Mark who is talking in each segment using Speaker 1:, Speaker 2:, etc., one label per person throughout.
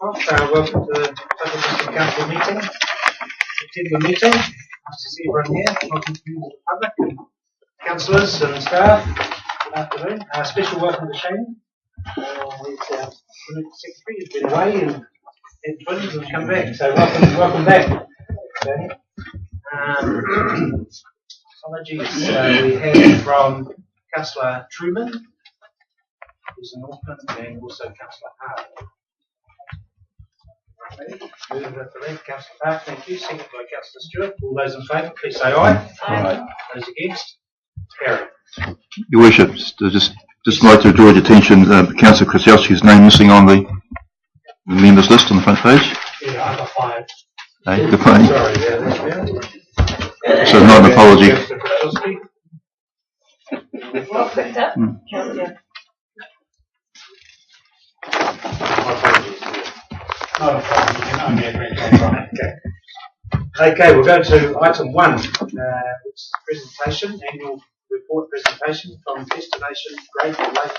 Speaker 1: Welcome to the Taupo District Council meeting, September meeting. Nice to see everyone here. Welcome to the public and councillors and staff. Good afternoon. Special welcome to Shane. He's our secretary. He's been away and had twins and come back. So welcome back. Okay. Apologies we have from Councillor Truman, who's an Auckland, and also Councillor Hart. Move at the left, Councillor Park, thank you. Second by Councillor Stewart. All those in favour, please say aye. Aye. Those against? Carried.
Speaker 2: Your Worship, just like to draw your attention, Councillor Krasiowski's name missing on the members list on the front page.
Speaker 1: Yeah, I got five.
Speaker 2: Hey, good point.
Speaker 1: Sorry, yeah, that's fair.
Speaker 2: So not an apology.
Speaker 3: Well picked up.
Speaker 1: My apologies. Not a problem. You can only agree on Okay, we'll go to item 1, which is presentation, annual report presentation from Destination Great Lake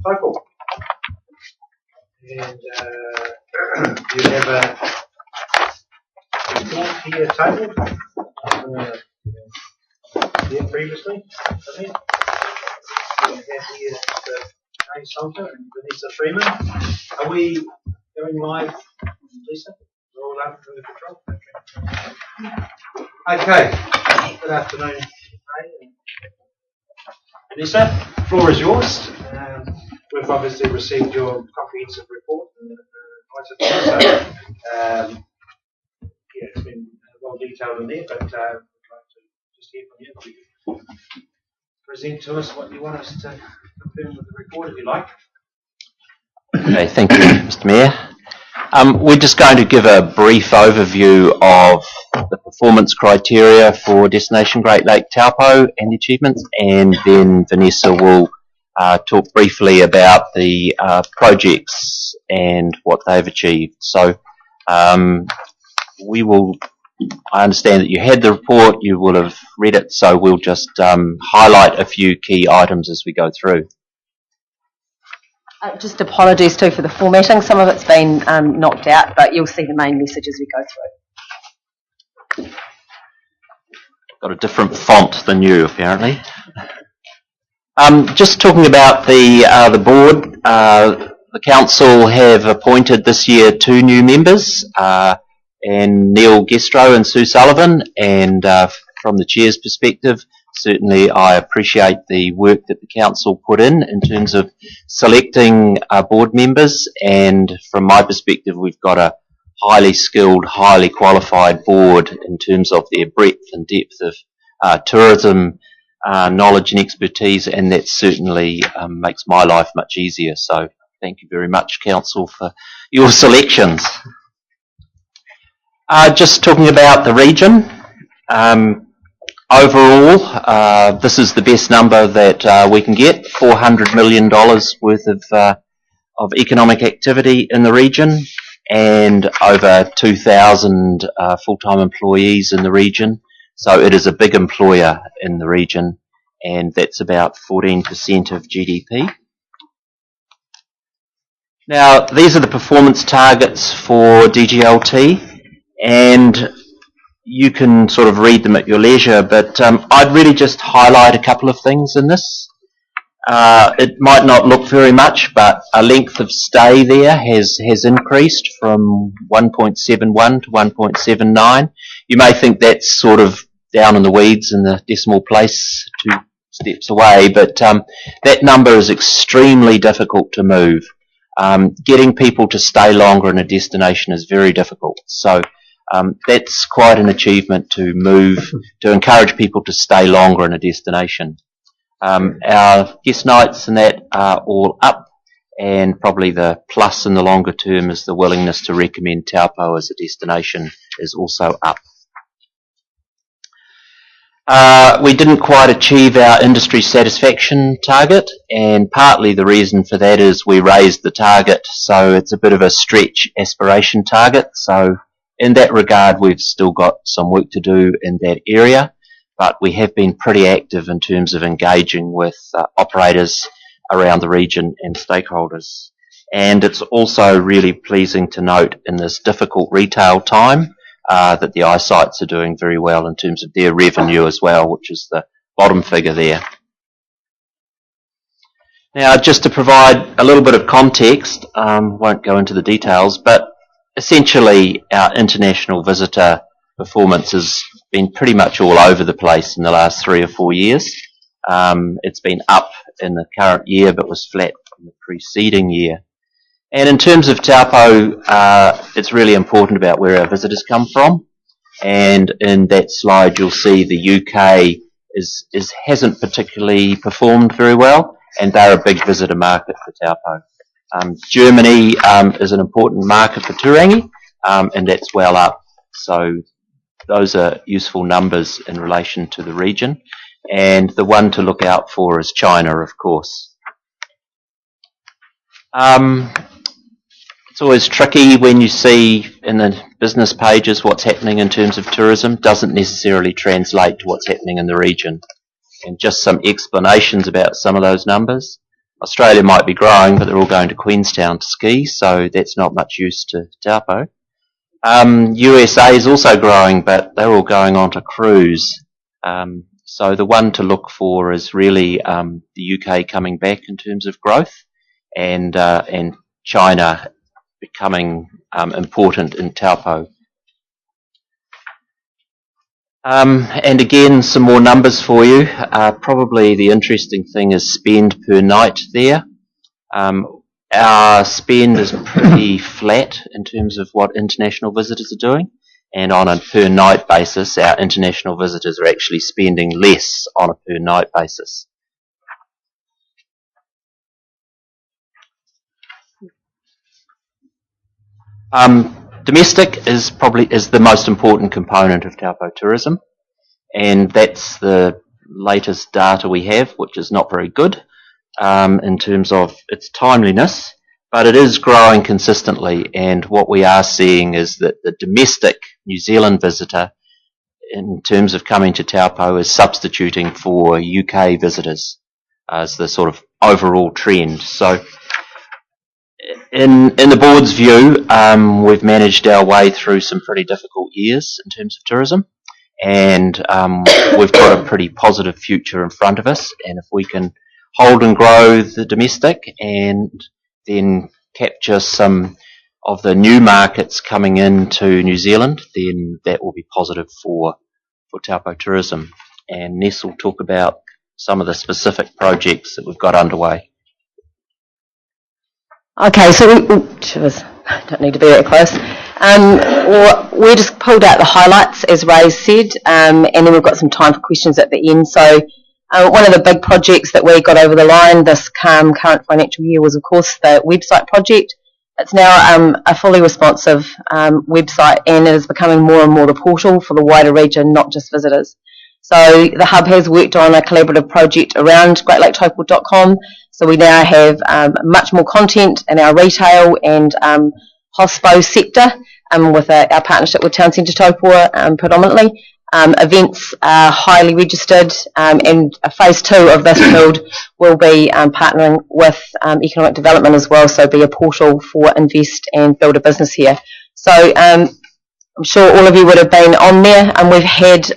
Speaker 1: Taupo. And you have a report here tabled here previously. We have here Ray Salter and Vanessa Freeman. Are we going live, Lisa? We're all up under control? Okay. Good afternoon, Ray and Vanessa. The floor is yours. We've obviously received your comprehensive report. So, yeah, it's been well detailed in there, but I'd like to just hear from you. You can present to us what you want us to confirm with the report, if you like.
Speaker 4: Okay, thank you, Mr. Mayor. We're just going to give a brief overview of the performance criteria for Destination Great Lake Taupo and the achievements, and then Vanessa will talk briefly about the projects and what they've achieved. So I understand that you had the report, you will have read it, so we'll just highlight a few key items as we go through.
Speaker 3: Just apologies too for the formatting. Some of it's been knocked out, but you'll see the main message as we go through.
Speaker 4: Got a different font than you, apparently. Just talking about the board, the council have appointed this year 2 new members, and Neil Gestro and Sue Sullivan, and from the chair's perspective, certainly I appreciate the work that the council put in terms of selecting board members, and from my perspective we've got a highly skilled, highly qualified board in terms of their breadth and depth of tourism knowledge and expertise, and that certainly makes my life much easier. So thank you very much, council, for your selections. Just talking about the region, overall this is the best number that we can get, $400 million worth of economic activity in the region, and over 2,000 full-time employees in the region. So it is a big employer in the region, and that's about 14% of GDP. Now, these are the performance targets for DGLT, and you can sort of read them at your leisure, but I'd really just highlight a couple of things in this. It might not look very much, but a length of stay there has increased from 1.71 to 1.79. You may think that's sort of down in the weeds in the decimal place 2 steps away, but that number is extremely difficult to move. Getting people to stay longer in a destination is very difficult. So that's quite an achievement to encourage people to stay longer in a destination. Our guest nights and that are all up, and probably the plus in the longer term is the willingness to recommend Taupo as a destination is also up. We didn't quite achieve our industry satisfaction target, and partly the reason for that is we raised the target, so it's a bit of a stretch aspiration target. So in that regard, we've still got some work to do in that area, but we have been pretty active in terms of engaging with operators around the region and stakeholders. And it's also really pleasing to note in this difficult retail time that the eyesights are doing very well in terms of their revenue as well, which is the bottom figure there. Now, just to provide a little bit of context, won't go into the details, but essentially our international visitor performance has been pretty much all over the place in the last 3 or 4 years. It's been up in the current year, but was flat from the preceding year. And in terms of Taupo, it's really important about where our visitors come from. And in that slide, you'll see the UK hasn't particularly performed very well, and they're a big visitor market for Taupo. Germany is an important market for Turangi, and that's well up. So those are useful numbers in relation to the region. And the one to look out for is China, of course. It's always tricky when you see in the business pages what's happening in terms of tourism. Doesn't necessarily translate to what's happening in the region. And just some explanations about some of those numbers. Australia might be growing, but they're all going to Queenstown to ski, so that's not much use to Taupo. USA is also growing, but they're all going on to cruise. So the one to look for is really the UK coming back in terms of growth, and China becoming important in Taupo. And again, some more numbers for you. Probably the interesting thing is spend per night there. Our spend is pretty flat in terms of what international visitors are doing, and on a per night basis, our international visitors are actually spending less on a per night basis. Domestic is the most important component of Taupo tourism, and that's the latest data we have, which is not very good in terms of its timeliness, but it is growing consistently, and what we are seeing is that the domestic New Zealand visitor, in terms of coming to Taupo, is substituting for UK visitors as the sort of overall trend. So in the board's view, we've managed our way through some pretty difficult years in terms of tourism, and we've got a pretty positive future in front of us, and if we can hold and grow the domestic and then capture some of the new markets coming into New Zealand, then that will be positive for Taupo tourism. And Ness will talk about some of the specific projects that we've got underway.
Speaker 3: Okay, so don't need to be that close. We just pulled out the highlights, as Ray said, and then we've got some time for questions at the end. So one of the big projects that we got over the line this current financial year was, of course, the website project. It's now a fully responsive website, and it is becoming more and more the portal for the wider region, not just visitors. So the Hub has worked on a collaborative project around greatlaketaupo.com. So we now have much more content in our retail and hospo sector with our partnership with Town Centre Taupo predominantly. Events are highly registered, and phase 2 of this build will be partnering with economic development as well, so be a portal for invest and build a business here. So I'm sure all of you would have been on there, and we've had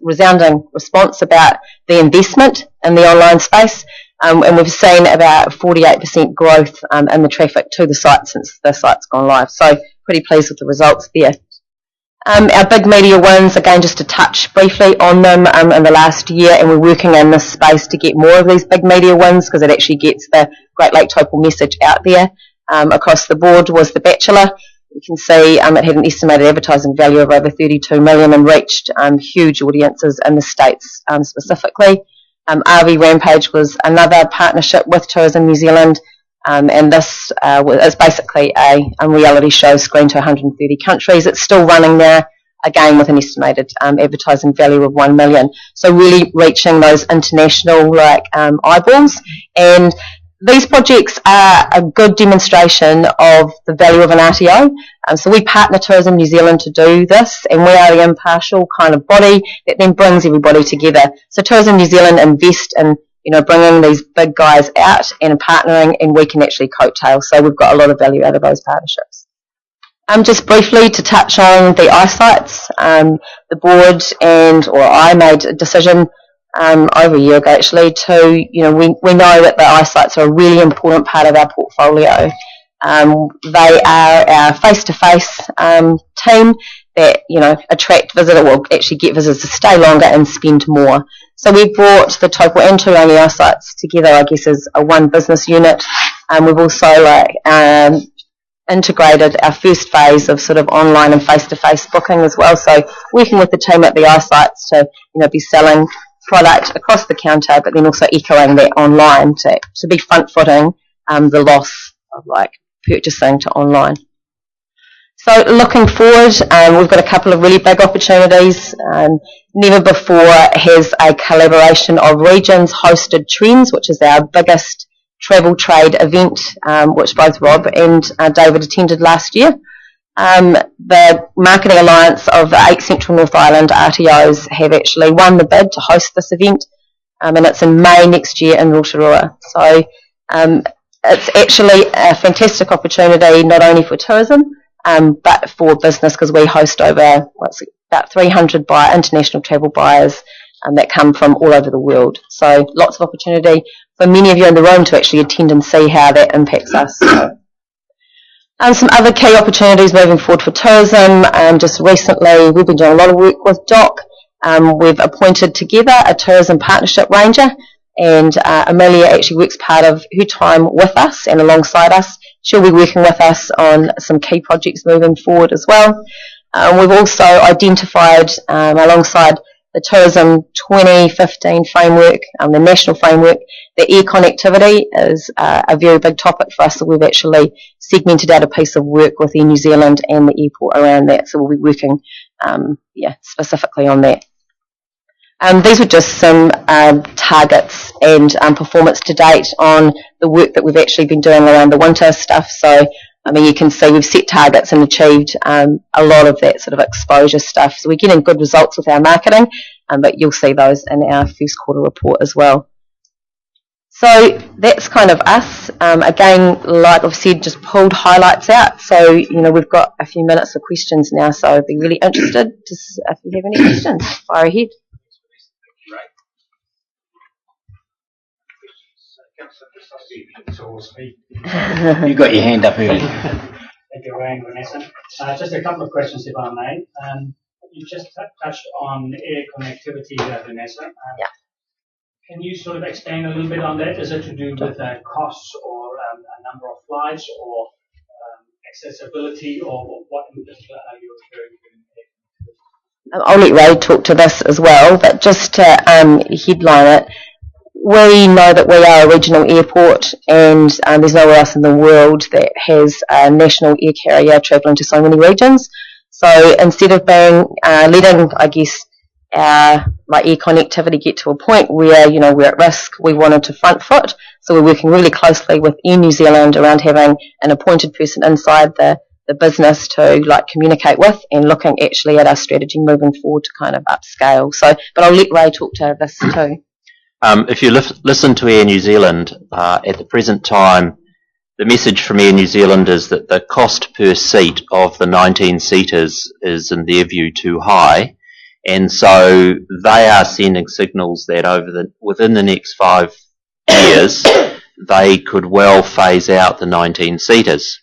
Speaker 3: resounding response about the investment in the online space, and we've seen about 48% growth in the traffic to the site since the site's gone live. So pretty pleased with the results there. Our big media wins, again, just to touch briefly on them in the last year, and we're working in this space to get more of these big media wins because it actually gets the Great Lake Taupo message out there across the board. Was The Bachelor. You can see it had an estimated advertising value of over 32 million and reached huge audiences in the States specifically. RV Rampage was another partnership with Tourism New Zealand, and this is basically a reality show screened to 130 countries. It's still running now, again with an estimated advertising value of 1 million. So really reaching those international eyeballs, and these projects are a good demonstration of the value of an RTO. So we partner Tourism New Zealand to do this, and we are the impartial kind of body that then brings everybody together. So Tourism New Zealand invest in bringing these big guys out and partnering, and we can actually coattail. So we've got a lot of value out of those partnerships. Just briefly to touch on the eyesights, the board or I made a decision over a year ago actually to, we know that the eyesights are a really important part of our portfolio. They are our face-to-face team that, attract visitors, or actually get visitors to stay longer and spend more. So we've brought the Taupo and Turangi eyesights together, I guess, as a one business unit. We've also integrated our first phase of sort of online and face-to-face booking as well. So working with the team at the eyesights to, be selling product across the counter, but then also echoing that online to be front-footing the loss of purchasing to online. So looking forward, we've got a couple of really big opportunities. Never before has a collaboration of regions hosted Trends, which is our biggest travel trade event, which both Rob and David attended last year. The Marketing Alliance of the 8 Central North Island RTOs have actually won the bid to host this event, and it's in May next year in Rotorua. So it's actually a fantastic opportunity, not only for tourism, but for business, because we host over about 300 international travel buyers that come from all over the world. So lots of opportunity for many of you in the room to actually attend and see how that impacts us. Some other key opportunities moving forward for tourism. Just recently, we've been doing a lot of work with DOC. We've appointed together a tourism partnership ranger, and Amelia actually works part of her time with us and alongside us. She'll be working with us on some key projects moving forward as well. We've also identified, alongside the Tourism 2015 framework, the national framework, the air connectivity is a very big topic for us, so we've actually segmented out a piece of work with Air New Zealand and the airport around that, so we'll be working specifically on that. These were just some targets and performance to date on the work that we've actually been doing around the winter stuff. So, you can see we've set targets and achieved a lot of that sort of exposure stuff. So we're getting good results with our marketing, but you'll see those in our first quarter report as well. So that's kind of us. Again, like I've said, just pulled highlights out. So, we've got a few minutes for questions now, so I'd be really interested if you have any questions. Fire ahead.
Speaker 5: You got your hand up early.
Speaker 1: Thank you, Ray and Vanessa. Just a couple of questions, if I may. You just touched on air connectivity, Vanessa.
Speaker 3: Yeah.
Speaker 1: Can you sort of expand a little bit on that? Is it to do with costs or a number of flights or accessibility, or what in particular are you referring to?
Speaker 3: I'll let Ray talk to this as well, but just to headline it, we know that we are a regional airport, and there's nowhere else in the world that has a national air carrier travelling to so many regions. So instead of being letting, I guess, our air connectivity get to a point where we're at risk, we wanted to front foot. So we're working really closely with Air New Zealand around having an appointed person inside the business to communicate with, and looking actually at our strategy moving forward to kind of upscale. So, but I'll let Ray talk to this too.
Speaker 4: If you listen to Air New Zealand, at the present time, the message from Air New Zealand is that the cost per seat of the 19-seaters is, in their view, too high, and so they are sending signals that within the next 5 years, they could well phase out the 19-seaters.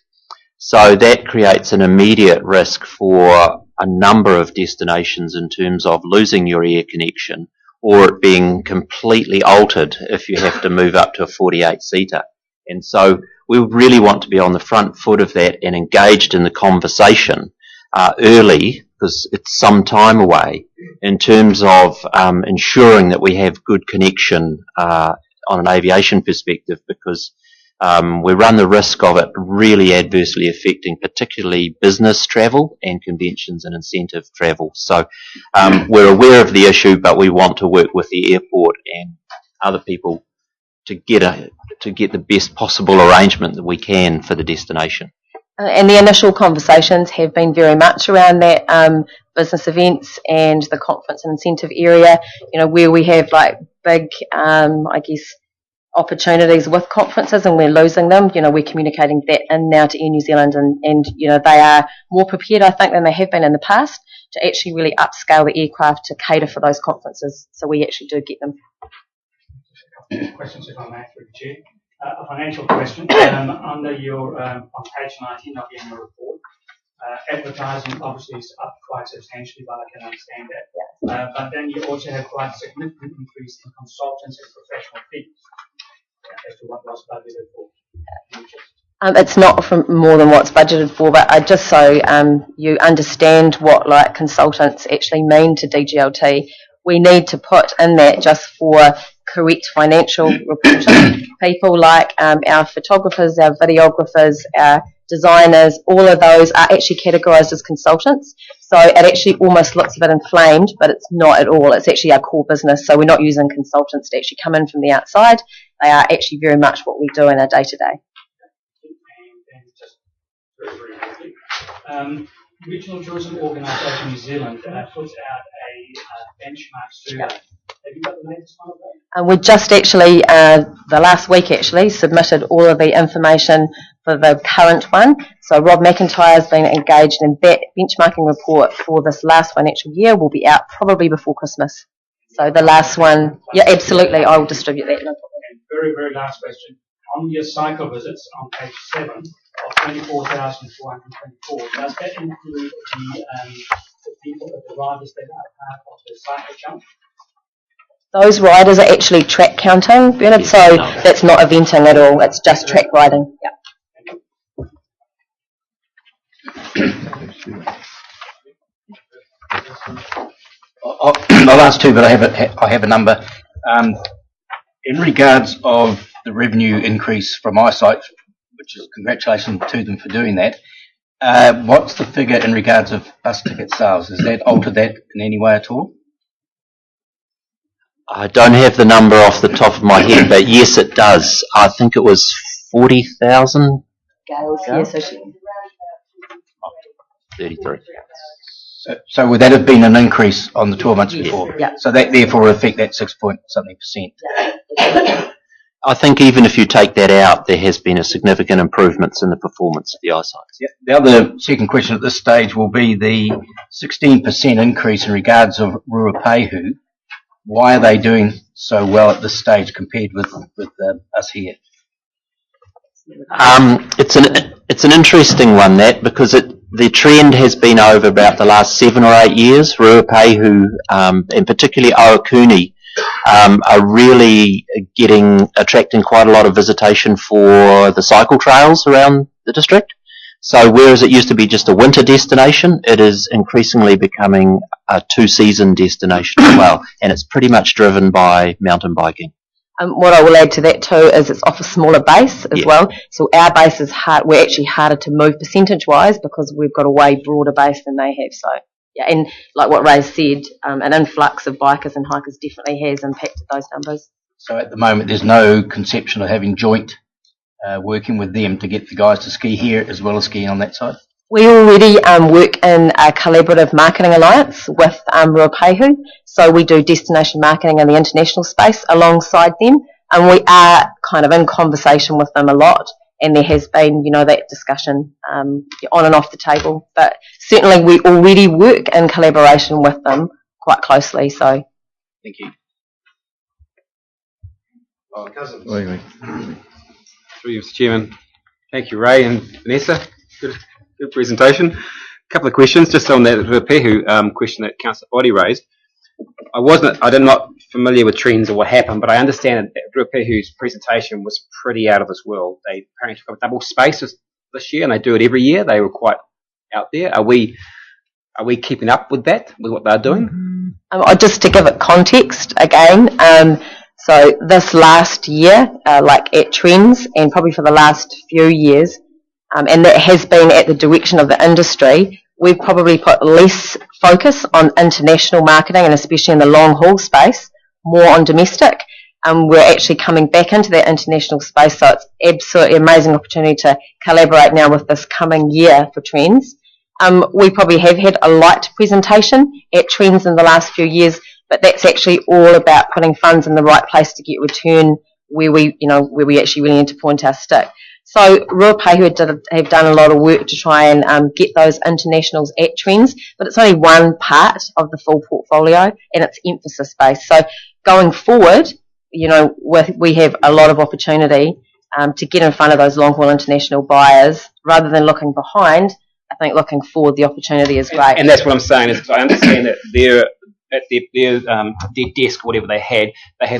Speaker 4: So that creates an immediate risk for a number of destinations in terms of losing your air connection, or it being completely altered if you have to move up to a 48-seater. And so we really want to be on the front foot of that and engaged in the conversation early, because it's some time away, in terms of ensuring that we have good connection on an aviation perspective, because we run the risk of it really adversely affecting particularly business travel and conventions and incentive travel. So we're aware of the issue, but we want to work with the airport and other people to get the best possible arrangement that we can for the destination.
Speaker 3: And the initial conversations have been very much around that business events and the conference and incentive area, you know, where we have like big, I guess, opportunities with conferences and we're losing them. You know, we're communicating that in now to Air New Zealand and you know, they are more prepared, I think, than they have been in the past to actually really upscale the aircraft to cater for those conferences. So we actually do get them.
Speaker 6: Questions, if I may, through the chair. A financial question. Under your, on page 19 of the annual report, advertising obviously is up quite substantially, but I can understand that. But then you also have quite a significant increase in consultants and professional fees as to what was budgeted for.
Speaker 3: It's not from more than what's budgeted for, but just so you understand what like consultants actually mean to DGLT, we need to put in that just for correct financial reporting. People like our photographers, our videographers, our designers, all of those are actually categorised as consultants. So it actually almost looks a bit inflamed, but it's not at all. It's actually our core business. So we're not using consultants to actually come in from the outside. They are actually very much what we do in our day-to-day.
Speaker 6: And just very quickly, Regional Tourism Organisation New Zealand puts out a benchmark survey. Have you got the latest one of that?
Speaker 3: We just actually, the last week actually, submitted all of the information for the current one. So Rob McIntyre has been engaged in that benchmarking report for this last financial year. Will be out probably before Christmas. So the last one, yeah, absolutely, I will distribute that. No problem.
Speaker 6: And very, very last question. On your cycle visits on page 7 of 24,424, does that include the people at the riders that are part of the cycle count?
Speaker 3: Those riders are actually track counting, Bernard, so that's not eventing at all, it's just track riding. Yeah.
Speaker 5: I'll ask two, but I have a number. In regards of the revenue increase from eyesight, which is congratulations to them for doing that, what's the figure in regards of bus ticket sales? Has that altered that in any way at all?
Speaker 4: I don't have the number off the top of my head, but yes, it does. I think it was 40,000.
Speaker 3: Gales, yes, so she...
Speaker 4: 33.
Speaker 5: So would that have been an increase on the 12 months before?
Speaker 3: Yeah.
Speaker 5: So that therefore would affect that 6.something%.
Speaker 4: I think even if you take that out, there has been a significant improvements in the performance of the eyesight.
Speaker 5: Yeah. The other second question at this stage will be the 16% increase in regards of Ruapehu. Why are they doing so well at this stage compared with us here?
Speaker 4: It's an interesting one, that, because the trend has been over about the last 7 or 8 years. Ruapehu, and particularly Ohakuni, are really attracting quite a lot of visitation for the cycle trails around the district. So whereas it used to be just a winter destination, it is increasingly becoming a 2-season destination as well, and it's pretty much driven by mountain biking.
Speaker 3: What I will add to that too is it's off a smaller base as well. So our base is hard. We're actually harder to move percentage-wise because we've got a way broader base than they have. So yeah, and like what Ray said, an influx of bikers and hikers definitely has impacted those numbers. So
Speaker 5: at the moment, there's no conception of having joint working with them to get the guys to ski here as well as skiing on that side?
Speaker 3: We already work in a collaborative marketing alliance with Ruapehu, so we do destination marketing in the international space alongside them, and we are kind of in conversation with them a lot, and there has been, you know, that discussion on and off the table, but certainly we already work in collaboration with them quite closely, so.
Speaker 5: Thank you.
Speaker 1: Cousins.
Speaker 7: Through you, Mr. Chairman. Thank you, Ray and Vanessa. Good presentation. A couple of questions just on that Ruapehu question that Councillor Boddy raised. I'm not familiar with trends or what happened, but I understand that Ruapehu's presentation was pretty out of this world. They apparently took up double space this year, and they do it every year. They were quite out there. Are we keeping up with that, with what they're doing?
Speaker 3: Just to give it context again, so this last year, like at Trends, and probably for the last few years, and that has been at the direction of the industry, we've probably put less focus on international marketing and especially in the long haul space, more on domestic. We're actually coming back into that international space, so it's absolutely amazing opportunity to collaborate now with this coming year for Trends. We probably have had a light presentation at Trends in the last few years, but that's actually all about putting funds in the right place to get return where we actually really need to point our stick. So Ruapehu have done a lot of work to try and get those internationals at Trends, but it's only one part of the full portfolio, and it's emphasis based. So going forward, we have a lot of opportunity to get in front of those long haul international buyers rather than looking behind. I think looking forward, the opportunity is great.
Speaker 7: And that's what I'm saying, is I understand that they're at their desk, whatever they had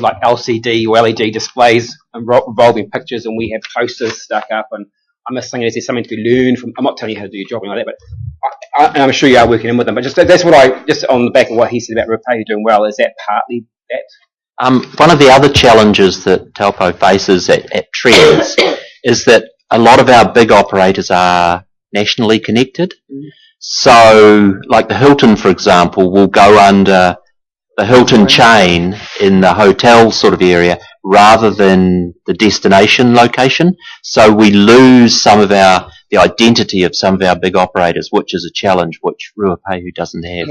Speaker 7: like LCD or LED displays and revolving pictures, and we have posters stuck up, and I'm just thinking, is there something to be learned from? I'm not telling you how to do your job like that, but and I'm sure you are working in with them, but that's what just on the back of what he said about Ruapehu doing well, is that partly that?
Speaker 4: One of the other challenges that Taupo faces at Trends is that a lot of our big operators are nationally connected. So, like the Hilton, for example, will go under the Hilton chain in the hotel sort of area rather than the destination location. So we lose some of the identity of some of our big operators, which is a challenge which Ruapehu doesn't have.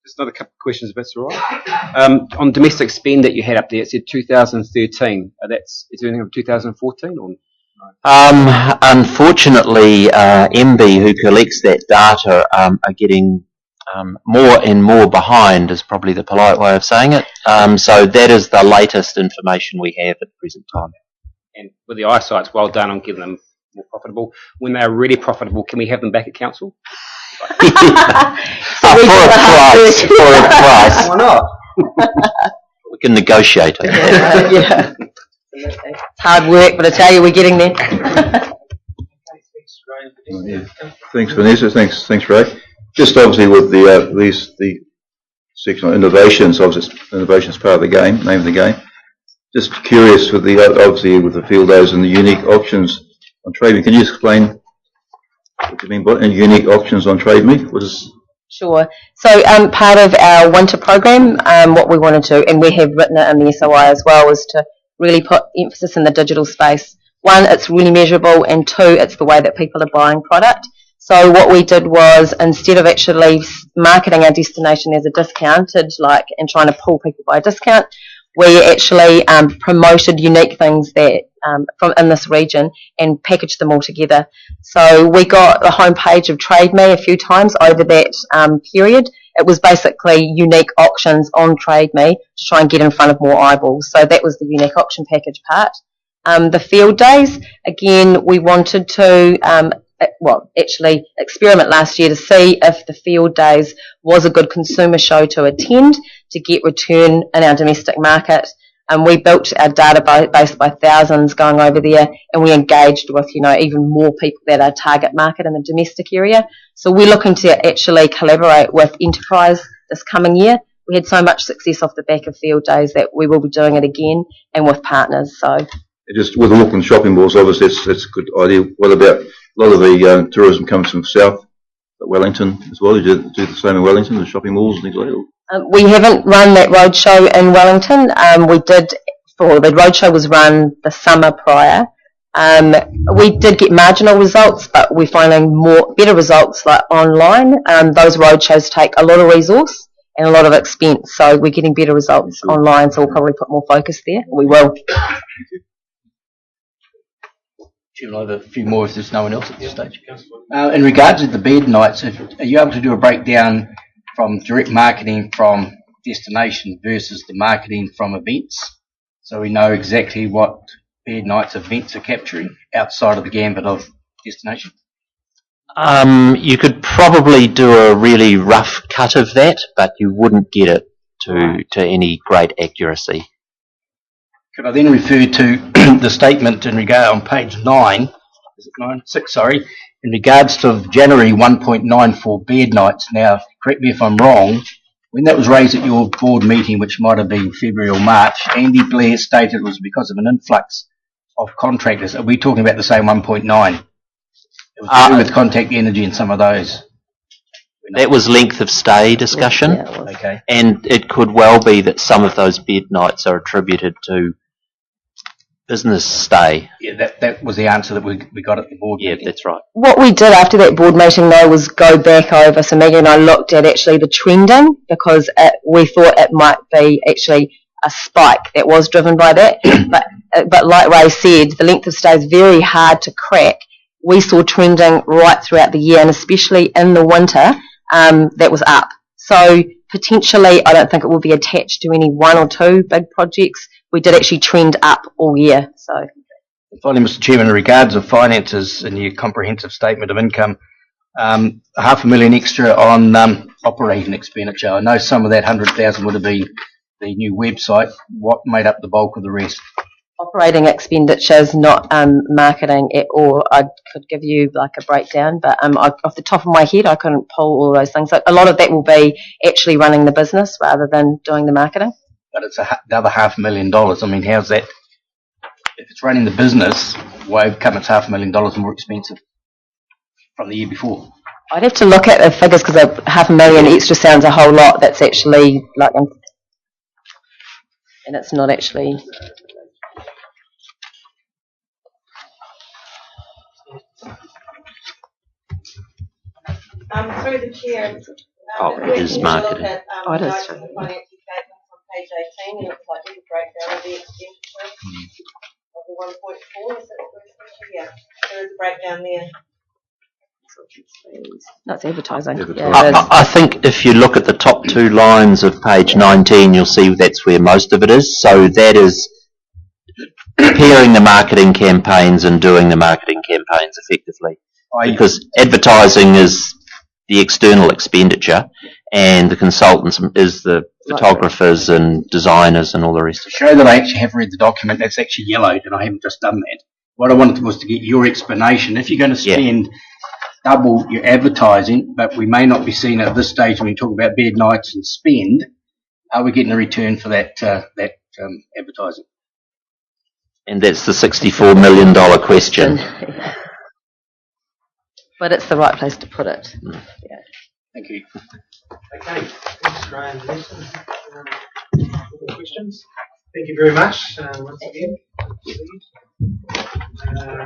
Speaker 7: Just another couple of questions, if that's all right. On domestic spend that you had up there, it said 2013. Is there anything of 2014 or?
Speaker 4: Unfortunately, MB, who collects that data, are getting more and more behind, is probably the polite way of saying it. So that is the latest information we have at the present time.
Speaker 7: And with the eyesight, well done on getting them more profitable. When they're really profitable, can we have them back at council?
Speaker 4: For a price.
Speaker 7: Why not?
Speaker 4: We can negotiate it.
Speaker 3: Yeah. It's hard work, but I tell you, we're getting there.
Speaker 2: Thanks, Vanessa. Thanks, Ray. Just obviously with the section on innovations, obviously innovation is part of the game, name of the game. Just curious with obviously with the field days and the unique options on trade meat. Can you explain what you mean by unique options on trade meat? What is?
Speaker 3: Sure. So part of our winter program, what we wanted to, and we have written it in the SOI as well, is to really put emphasis in the digital space. One, it's really measurable, and two, it's the way that people are buying product. So what we did was, instead of actually marketing our destination as a discounted, and trying to pull people by a discount, we actually promoted unique things that from in this region and packaged them all together. So we got the homepage of Trade Me a few times over that period. It was basically unique auctions on Trade Me to try and get in front of more eyeballs. So that was the unique auction package part. The field days, again, we wanted to actually experiment last year to see if the field days was a good consumer show to attend to get return in our domestic market. And we built our database by thousands going over there, and we engaged with, even more people that are target market in the domestic area. So we're looking to actually collaborate with enterprise this coming year. We had so much success off the back of field days that we will be doing it again, and with partners. So
Speaker 2: just with the Auckland shopping malls, obviously that's a good idea. What about a lot of the tourism comes from south, Wellington as well? Did you do the same in Wellington, the shopping malls and things like that?
Speaker 3: We haven't run that roadshow in Wellington. We did, the roadshow was run the summer prior. We did get marginal results, but we're finding better results online. Those roadshows take a lot of resource and a lot of expense, so we're getting better results online, so we'll probably put more focus there. We will.
Speaker 5: Chairman, I have a few more if there's no one else at this stage. In regards to the bed nights, are you able to do a breakdown from direct marketing from destination versus the marketing from events, so we know exactly what bed nights events are capturing outside of the gambit of destination?
Speaker 4: You could probably do a really rough cut of that, but you wouldn't get it to any great accuracy.
Speaker 5: Could I then refer to the statement in regard on page 9, is it 9? 6, sorry, in regards to January 1.94 bed nights. Now, correct me if I'm wrong, when that was raised at your board meeting, which might have been February or March, Andy Blair stated it was because of an influx of contractors. Are we talking about the same 1.9? It was to do with Contact Energy and some of those.
Speaker 4: That was length of stay discussion.
Speaker 3: Yeah, it was.
Speaker 5: Okay.
Speaker 4: And it could well be that some of those bed nights are attributed to business stay.
Speaker 5: Yeah, that was the answer that we got at the board
Speaker 4: Yeah,
Speaker 5: meeting.
Speaker 4: that's right.
Speaker 3: What we did after that board meeting though was go back over, so Maggie and I looked at actually the trending because we thought it might be actually a spike that was driven by that. but like Ray said, the length of stay is very hard to crack. We saw trending right throughout the year and especially in the winter, that was up. So potentially I don't think it will be attached to any one or two big projects. We did actually trend up all year. So
Speaker 5: Finally, Mr. Chairman, in regards of finances in your comprehensive statement of income, $500,000 extra on operating expenditure. I know some of that 100,000 would have been the new website. What made up the bulk of the rest?
Speaker 3: operating expenditures, not marketing at all. I could give you like a breakdown, but off the top of my head, I couldn't pull all those things. A lot of that will be actually running the business rather than doing the marketing.
Speaker 5: But it's another $500,000. I mean, how's that? If it's running the business, why come it's $500,000 more expensive from the year before?
Speaker 3: I'd have to look at the figures because $500,000 extra sounds a whole lot. That's actually like, and it's not actually.
Speaker 8: Through the chair.
Speaker 4: It is marketing.
Speaker 8: Look at,
Speaker 3: Oh, it is.
Speaker 8: notes in the financial statements on page 18, and it's like a breakdown of the expenditure of the 1.4. Is that the expenditure? Yeah, there is a breakdown there.
Speaker 3: No, it's advertising.
Speaker 2: Advertising.
Speaker 3: Yeah, it is.
Speaker 4: I think if you look at the top two lines of page 19, you'll see that's where most of it is. So that is preparing the marketing campaigns and doing the marketing campaigns effectively. Because advertising is the external expenditure and the consultants is the photographers and designers and all the rest
Speaker 5: To
Speaker 4: of it.
Speaker 5: show that I actually have read the document, that's actually yellowed, and I haven't just done that. What I wanted was to get your explanation. If you're going to spend double your advertising, but we may not be seeing it at this stage when we talk about bed nights and spend, are we getting a return for that advertising?
Speaker 4: And that's the $64 million question.
Speaker 3: But it's the right place to put it. Yeah.
Speaker 5: Thank you.
Speaker 1: Okay, thanks, Ryan and Lisa. Other questions? Thank you very much once again.